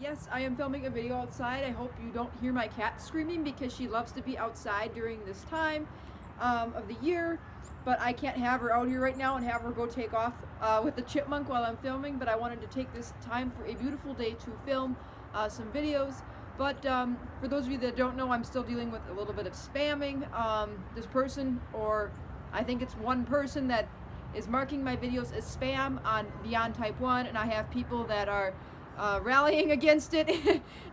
Yes, I am filming a video outside. I hope you don't hear my cat screaming because she loves to be outside during this time of the year. But I can't have her out here right now and have her go take off with the chipmunk while I'm filming. But I wanted to take this time for a beautiful day to film some videos. But for those of you that don't know, I'm still dealing with a little bit of spamming. This person, or I think it's one person, that is marking my videos as spam on Beyond Type 1, and I have people that are rallying against it.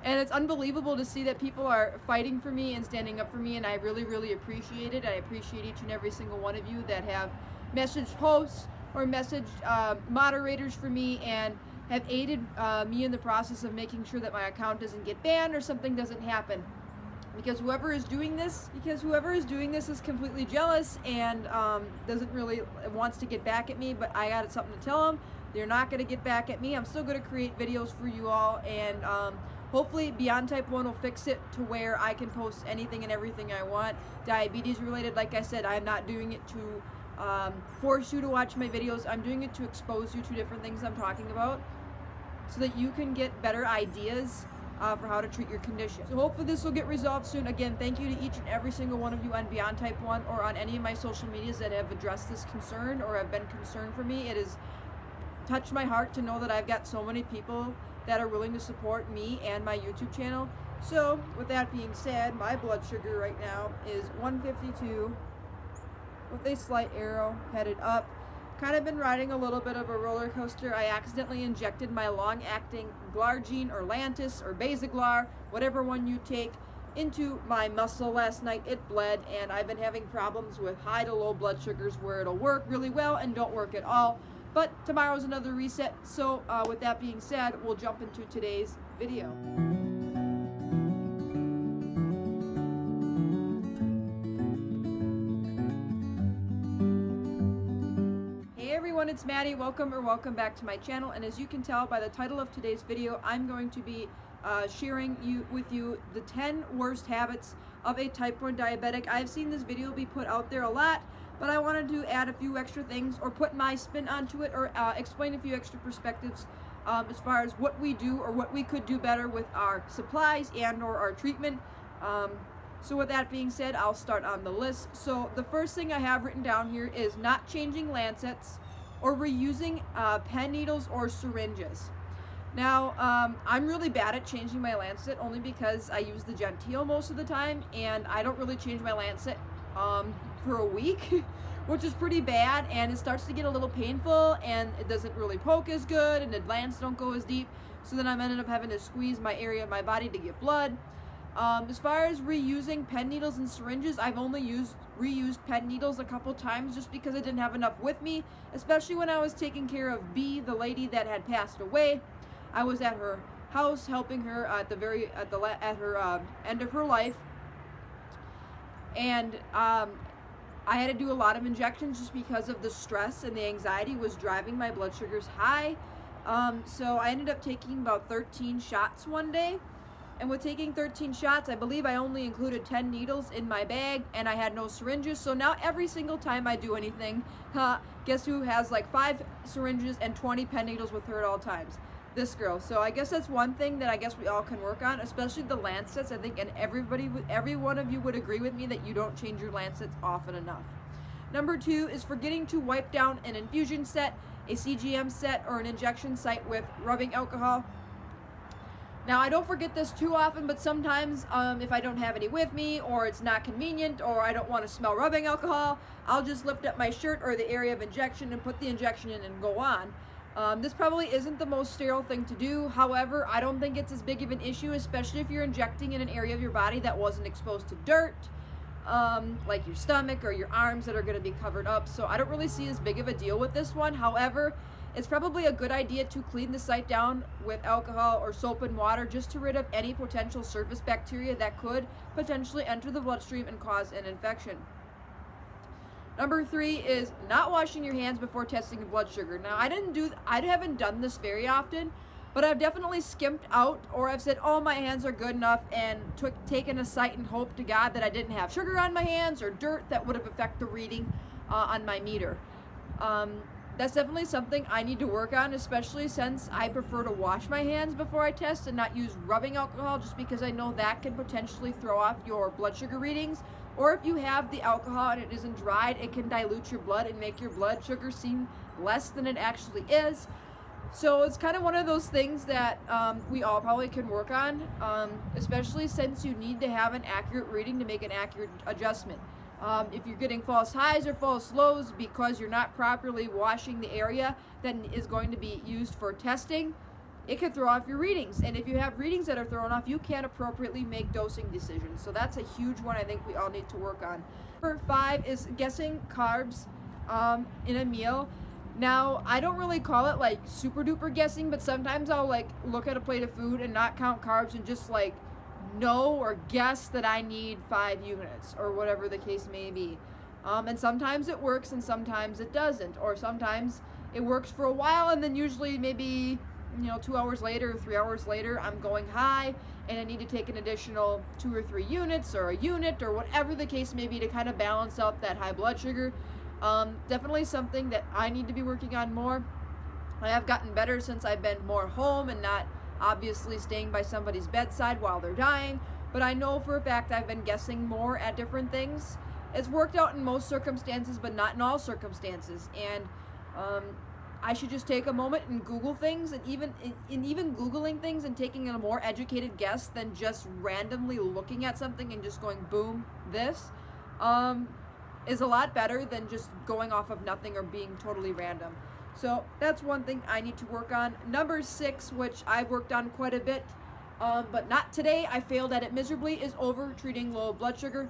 And it's unbelievable to see that people are fighting for me and standing up for me, and I really appreciate it. I appreciate each and every single one of you that have messaged hosts or messaged moderators for me and have aided me in the process of making sure that my account doesn't get banned or something doesn't happen. Because whoever is doing this is completely jealous and doesn't really wants to get back at me. But I got something to tell them. They're not going to get back at me. I'm still going to create videos for you all, and hopefully Beyond Type 1 will fix it to where I can post anything and everything I want. Diabetes related, like I said, I'm not doing it to force you to watch my videos. I'm doing it to expose you to different things I'm talking about so that you can get better ideas for how to treat your condition. So hopefully this will get resolved soon. Again, thank you to each and every single one of you on Beyond Type 1 or on any of my social medias that have addressed this concern or have been concerned for me. It has touched my heart to know that I've got so many people that are willing to support me and my YouTube channel. So with that being said, my blood sugar right now is 152 with a slight arrow headed up. Kind of been riding a little bit of a roller coaster. I accidentally injected my long-acting glargine or Lantus or Basaglar, whatever one you take, into my muscle last night. It bled, and I've been having problems with high to low blood sugars where it'll work really well and don't work at all. But tomorrow's another reset. So with that being said, we'll jump into today's video. It's Maddie. Welcome back to my channel, and as you can tell by the title of today's video, I'm going to be sharing with you the 10 worst habits of a type 1 diabetic. I've seen this video be put out there a lot, but I wanted to add a few extra things or put my spin onto it, or explain a few extra perspectives as far as what we do or what we could do better with our supplies and or our treatment. So with that being said, I'll start on the list. So the first thing I have written down here is not changing lancets or reusing pen needles or syringes. Now, I'm really bad at changing my lancet only because I use the Gentile most of the time, and I don't really change my lancet for a week, which is pretty bad, and it starts to get a little painful, and it doesn't really poke as good, and the glands don't go as deep, so then I'm ended up having to squeeze my area of my body to get blood. As far as reusing pen needles and syringes, I've only reused pen needles a couple times just because I didn't have enough with me, especially when I was taking care of B, the lady that had passed away. I was at her house helping her at her end of her life, and I had to do a lot of injections just because of the stress and the anxiety was driving my blood sugars high. So I ended up taking about 13 shots one day. And with taking 13 shots, I believe I only included 10 needles in my bag, and I had no syringes. So now every single time I do anything, guess who has like 5 syringes and 20 pen needles with her at all times? This girl. So I guess that's one thing that I guess we all can work on, especially the lancets. I think, and every one of you would agree with me that you don't change your lancets often enough. Number 2 is forgetting to wipe down an infusion set, a CGM set, or an injection site with rubbing alcohol. Now, I don't forget this too often, but sometimes if I don't have any with me, or it's not convenient, or I don't want to smell rubbing alcohol, I'll just lift up my shirt or the area of injection and put the injection in and go on. This probably isn't the most sterile thing to do. However, I don't think it's as big of an issue, especially if you're injecting in an area of your body that wasn't exposed to dirt, like your stomach or your arms that are going to be covered up. So I don't really see as big of a deal with this one. However, it's probably a good idea to clean the site down with alcohol or soap and water just to rid of any potential surface bacteria that could potentially enter the bloodstream and cause an infection. Number 3 is not washing your hands before testing your blood sugar. Now, I haven't done this very often, but I've definitely skimped out, or I've said, oh, my hands are good enough, and taken a site and hoped to God that I didn't have sugar on my hands or dirt that would have affected the reading on my meter. that's definitely something I need to work on, especially since I prefer to wash my hands before I test and not use rubbing alcohol, just because I know that can potentially throw off your blood sugar readings. Or if you have the alcohol and it isn't dried, it can dilute your blood and make your blood sugar seem less than it actually is. So it's kind of one of those things that we all probably can work on, especially since you need to have an accurate reading to make an accurate adjustment. If you're getting false highs or false lows because you're not properly washing the area that is going to be used for testing, it could throw off your readings. And if you have readings that are thrown off, you can't appropriately make dosing decisions. So that's a huge one I think we all need to work on. Number 5 is guessing carbs in a meal. Now, I don't really call it like super duper guessing, but sometimes I'll like look at a plate of food and not count carbs and just like know or guess that I need 5 units or whatever the case may be. And sometimes it works and sometimes it doesn't, or sometimes it works for a while and then usually maybe 2 hours later, 3 hours later, I'm going high and I need to take an additional 2 or 3 units or a unit or whatever the case may be to kind of balance out that high blood sugar. Definitely something that I need to be working on more. I have gotten better since I've been more home and not obviously staying by somebody's bedside while they're dying, but I know for a fact I've been guessing more at different things. It's worked out in most circumstances, but not in all circumstances, and I should just take a moment and Google things, and even Googling things and taking a more educated guess than just randomly looking at something and just going boom, this is a lot better than just going off of nothing or being totally random. So that's one thing I need to work on. Number 6, which I've worked on quite a bit, but not today, I failed at it miserably, is over treating low blood sugar.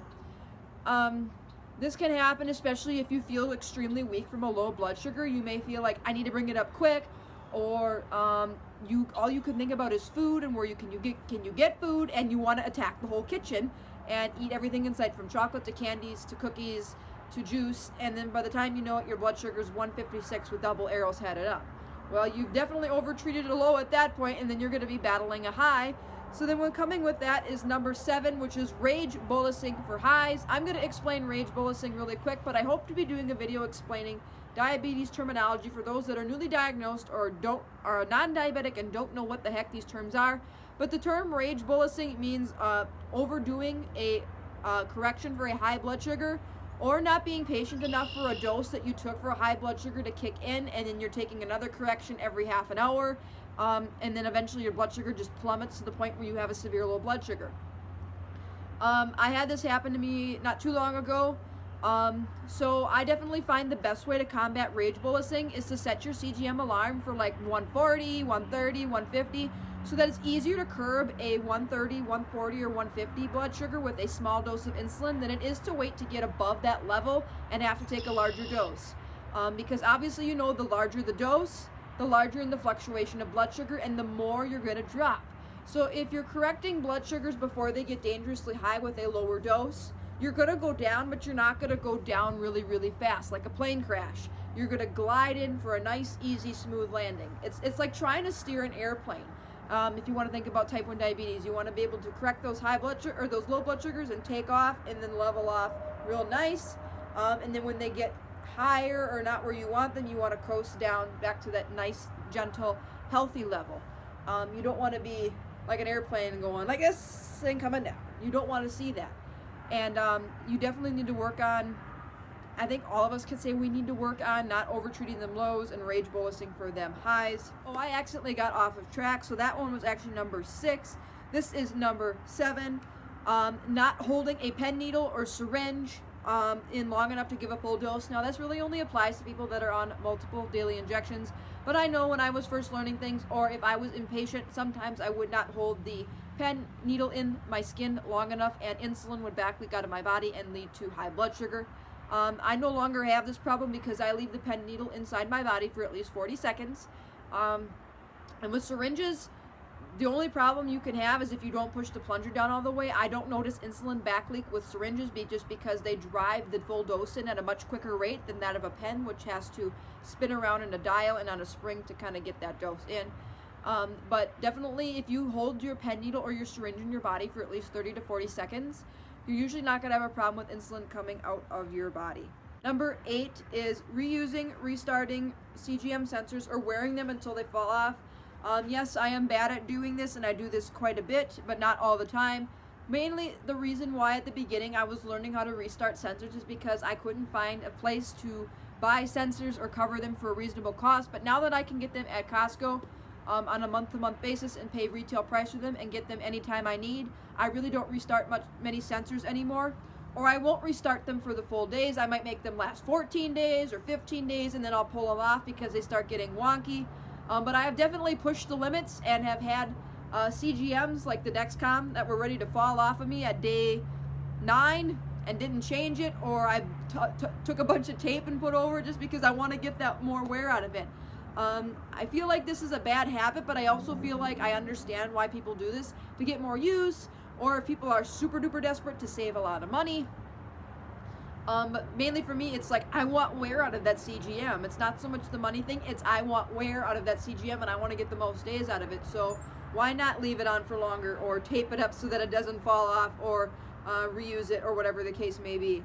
This can happen especially if you feel extremely weak from a low blood sugar. You may feel like I need to bring it up quick, or all you can think about is food and where can you get food, and you want to attack the whole kitchen and eat everything in sight, from chocolate to candies to cookies to juice, and then by the time you know it, your blood sugar is 156 with double arrows headed up. Well, you've definitely overtreated a low at that point, and then you're going to be battling a high. So then when coming with that is number 7, which is rage bolusing for highs. I'm going to explain rage bolusing really quick, but I hope to be doing a video explaining diabetes terminology for those that are newly diagnosed or are non-diabetic and don't know what the heck these terms are. But the term rage bolusing means overdoing a correction for a high blood sugar, or not being patient enough for a dose that you took for a high blood sugar to kick in, and then you're taking another correction every half an hour, and then eventually your blood sugar just plummets to the point where you have a severe low blood sugar. I had this happen to me not too long ago. So I definitely find the best way to combat rage bolusing is to set your CGM alarm for like 140, 130, 150, so that it's easier to curb a 130, 140, or 150 blood sugar with a small dose of insulin than it is to wait to get above that level and have to take a larger dose. Because obviously the larger the dose, the larger in the fluctuation of blood sugar, and the more you're going to drop. So if you're correcting blood sugars before they get dangerously high with a lower dose, you're going to go down, but you're not going to go down really, really fast, like a plane crash. You're going to glide in for a nice, easy, smooth landing. It's like trying to steer an airplane. If you want to think about type 1 diabetes, you want to be able to correct those high blood sugar or those low blood sugars and take off and then level off real nice. And then when they get higher or not where you want them, you want to coast down back to that nice, gentle, healthy level. You don't want to be like an airplane going like this and coming down. You don't want to see that. And you definitely need to work on, I think all of us could say we need to work on not over-treating them lows and rage bolusing for them highs. Oh, I accidentally got off of track, so that one was actually number 6. This is number 7. Not holding a pen needle or syringe in long enough to give a full dose. Now, this really only applies to people that are on multiple daily injections, but I know when I was first learning things, or if I was impatient, sometimes I would not hold the pen needle in my skin long enough, and insulin would back leak out of my body and lead to high blood sugar. I no longer have this problem because I leave the pen needle inside my body for at least 40 seconds. And with syringes, the only problem you can have is if you don't push the plunger down all the way. I don't notice insulin back leak with syringes just because they drive the full dose in at a much quicker rate than that of a pen, which has to spin around in a dial and on a spring to kind of get that dose in. But definitely if you hold your pen needle or your syringe in your body for at least 30 to 40 seconds, you're usually not going to have a problem with insulin coming out of your body. Number 8 is reusing, restarting CGM sensors or wearing them until they fall off. Yes, I am bad at doing this, and I do this quite a bit, but not all the time. Mainly the reason why at the beginning I was learning how to restart sensors is because I couldn't find a place to buy sensors or cover them for a reasonable cost. But now that I can get them at Costco on a month-to-month basis and pay retail price for them and get them anytime I need, I really don't restart many sensors anymore. Or I won't restart them for the full days. I might make them last 14 days or 15 days, and then I'll pull them off because they start getting wonky. But I have definitely pushed the limits and have had CGMs like the Dexcom that were ready to fall off of me at day 9 and didn't change it, or I took a bunch of tape and put over it just because I want to get that more wear out of it. I feel like this is a bad habit, but I also feel like I understand why people do this, to get more use, or if people are super duper desperate to save a lot of money. But mainly for me, it's like I want wear out of that CGM. It's not so much the money thing, it's I want wear out of that CGM and I want to get the most days out of it. So why not leave it on for longer, or tape it up so that it doesn't fall off, or reuse it, or whatever the case may be.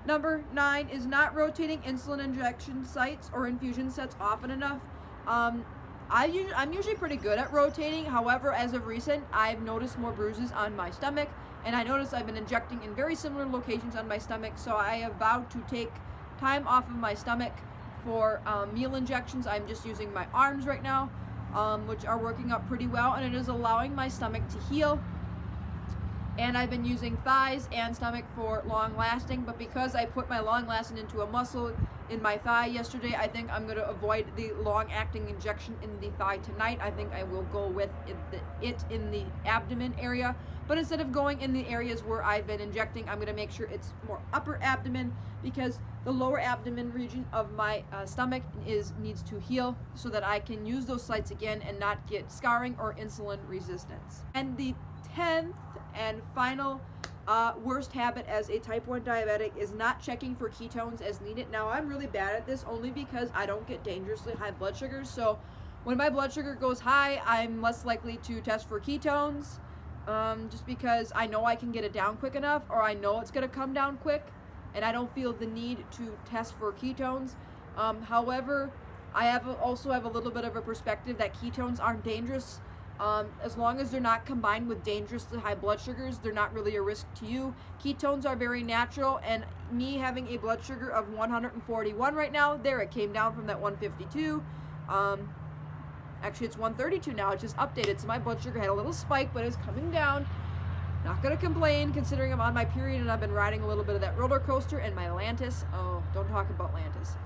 Number 9 is not rotating insulin injection sites or infusion sets often enough. I'm usually pretty good at rotating. However, as of recent, I've noticed more bruises on my stomach, and I noticed I've been injecting in very similar locations on my stomach, so I have vowed to take time off of my stomach for meal injections. I'm just using my arms right now, which are working out pretty well, and it is allowing my stomach to heal. And I've been using thighs and stomach for long lasting, but because I put my long lasting into a muscle in my thigh yesterday, I think I'm going to avoid the long acting injection in the thigh tonight. I think I will go with it in the abdomen area, but instead of going in the areas where I've been injecting, I'm going to make sure it's more upper abdomen, because the lower abdomen region of my stomach needs to heal so that I can use those sites again and not get scarring or insulin resistance. And the 10th and final worst habit as a type 1 diabetic is not checking for ketones as needed. Now, I'm really bad at this only because I don't get dangerously high blood sugars. So when my blood sugar goes high, I'm less likely to test for ketones, just because I know I can get it down quick enough, or I know it's going to come down quick, and I don't feel the need to test for ketones. However, I also have a little bit of a perspective that ketones aren't dangerous. As long as they're not combined with dangerously high blood sugars, they're not really a risk to you. Ketones are very natural, and me having a blood sugar of 141 right now, there it came down from that 152. Actually, it's 132 now. It just updated, so my blood sugar had a little spike, but it's coming down. Not gonna complain, considering I'm on my period and I've been riding a little bit of that roller coaster and my LANCETS. Oh, don't talk about LANCETS.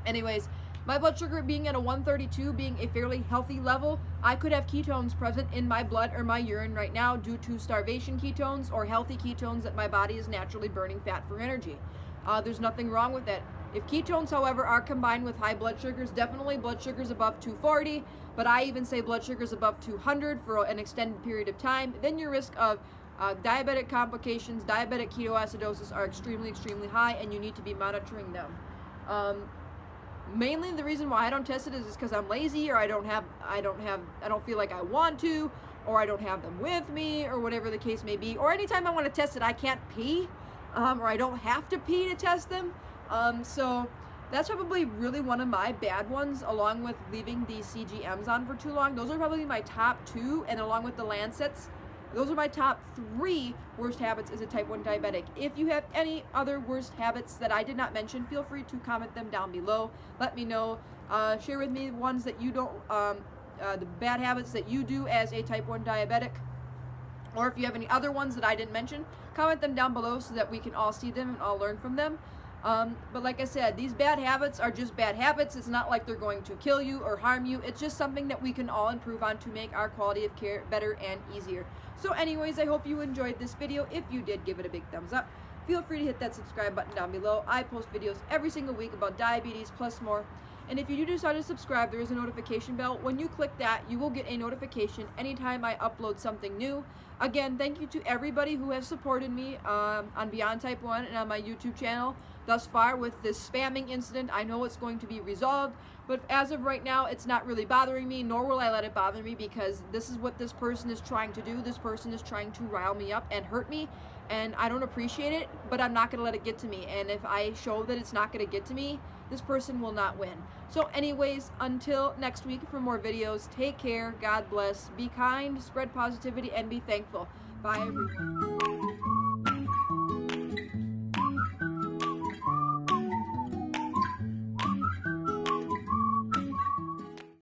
Anyways, my blood sugar being at a 132, being a fairly healthy level, I could have ketones present in my blood or my urine right now due to starvation ketones or healthy ketones that my body is naturally burning fat for energy. There's nothing wrong with that. If ketones, however, are combined with high blood sugars, definitely blood sugars above 240, but I even say blood sugars above 200 for an extended period of time, then your risk of diabetic complications, diabetic ketoacidosis are extremely, extremely high, and you need to be monitoring them. Mainly the reason why I don't test it is because I'm lazy, or I don't feel like I want to, or I don't have them with me, or whatever the case may be. Or anytime I want to test it, I can't pee, or I don't have to pee to test them. So that's probably really one of my bad ones, along with leaving the CGMs on for too long. Those are probably my top 2, and along with the LANCETS, those are my top 3 worst habits as a type 1 diabetic. If you have any other worst habits that I did not mention, feel free to comment them down below. Let me know. Share with me ones that you don't, the bad habits that you do as a type 1 diabetic. Or if you have any other ones that I didn't mention, comment them down below so that we can all see them and all learn from them. But like I said, these bad habits are just bad habits. It's not like they're going to kill you or harm you. It's just something that we can all improve on to make our quality of care better and easier. So anyways, I hope you enjoyed this video. If you did, give it a big thumbs up. Feel free to hit that subscribe button down below. I post videos every single week about diabetes plus more. And if you do decide to subscribe, there is a notification bell. When you click that, you will get a notification anytime I upload something new. Again, thank you to everybody who has supported me on Beyond Type 1 and on my YouTube channel thus far with this spamming incident. I know it's going to be resolved, but as of right now, it's not really bothering me, nor will I let it bother me, because this is what this person is trying to do. This person is trying to rile me up and hurt me, and I don't appreciate it, but I'm not going to let it get to me. And if I show that it's not going to get to me, this person will not win. So anyways, until next week for more videos, take care, God bless, be kind, spread positivity, and be thankful. Bye, everyone.